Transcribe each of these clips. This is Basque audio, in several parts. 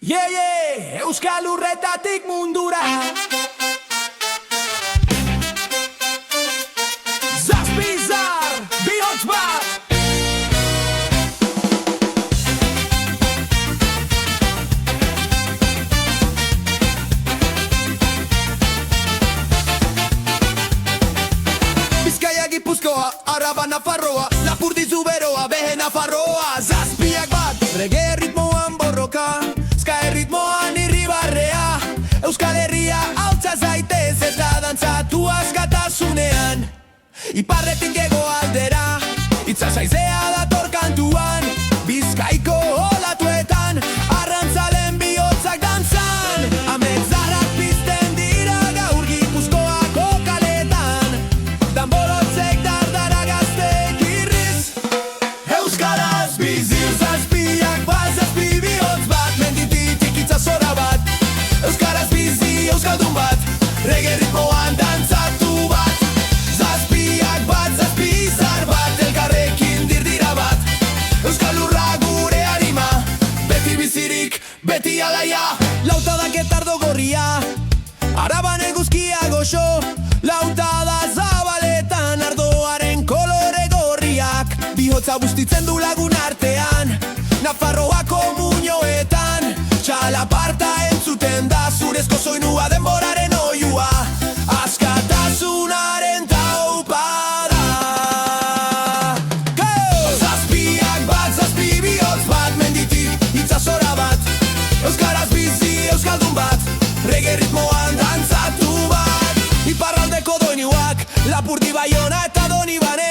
Euskal Lurretatik mundura Zazpizar, bihotz bat Bizkaia, Gipuzkoa, Araba, Nafarroa, Lapurdizu beroa, Behe Nafarroa Zazpiak bat, reggae ritmoan borroka Ska erritmoan irribarrea Euskal Herria hautza zaitez eta dantzatu askatasunean Iparretik ego aldera Itza zaizea dator kantuan Bizkaiko olatuetan Arrantzalen bihotzak dantzan Ametzarrak pizten dira gaur Gipuzkoako kaletan Danborotzek dardara gaztek irriz Euskaraz bizir zazpiak bat zazpi bihotz bat Mendititik itzazora bat Euskaraz bizi euskaldun bat Reggae ritmoan dantzatu bat Zazpiak bat zazpi zar bat Elkarrekin dirdira bat Euskal Lurra gure harima Beti bizirik, beti alaia Lautadak etardo gorria Araban eguzkia goxo Lautada zabaletan Ardoaren kolore gorriak Bihotza bustitzen du lagun artean Nafarroako muñoetan Txalaparta entzuten da Zurezko soinua denboraren oiua Askatasunaren taupada Go! Zazpiak bat, zazpi bihotz bat Menditik itzazora bat Euskaraz bizi euskaldun bat Reggae ritmoan dantzatu bat Iparraldeko doinuak Lapurdi, Baiona eta Donibane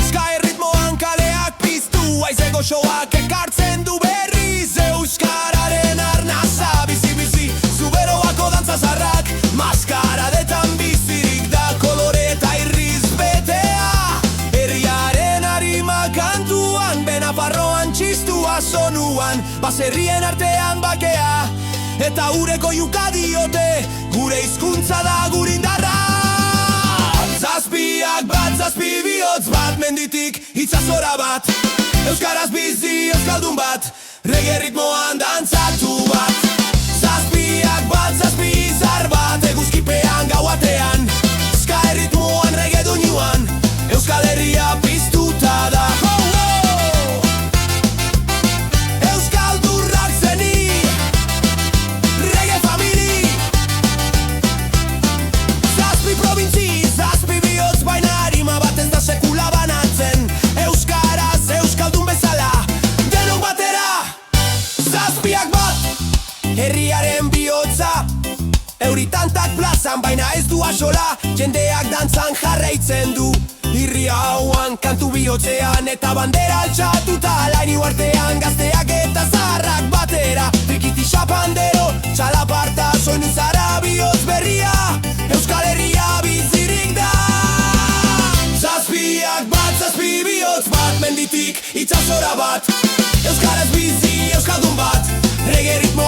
Ska erritmoan kaleak piztu Aize goxoak ekartzen du berriz Euskararen arnaza Bizi-bizi zuberoako dantzazarrak Maskaradetan bizirik da Kolore eta irriz betea Herriaren harima kantuan Benafarroan txistua sonuan Baserrien artean bakea Eta ureko juka diote Gure hizkuntza da gurindarra Zazpiak bat, zazpi bihotz bat Menditik itzazora bat Euskaraz bizi euskaldun bat Reggae ritmoan dantzatu bat Zazpiak bat, zazpi zar bat Eguzkipean gauatean Ska erritmoan reggae doinuan Euskal Herria piztuta da Euskaldurrak zeni Reggae famili Zazpi probintzi, zazpi bihotz baina harima bat ez da sekula banatzen Euskaraz euskaldun bezala Denok batera Zazpiak bat Herriaren bihotza Euritantak plazan baina ez du asola Jendeak dantzan jarraitzen du Irri hauan kantu bihotzean Eta bandera altxatuta Laini uartean gazteak eta zaharrak batera Rikiti xapandero Txalaparta soinu zara bihotz berria Euskal Herria bizirik da Zazpiak bat, zazpi bihotz bat Menditik itzazora bat Euskaraz bizi euskaldun bat Reggae ritmo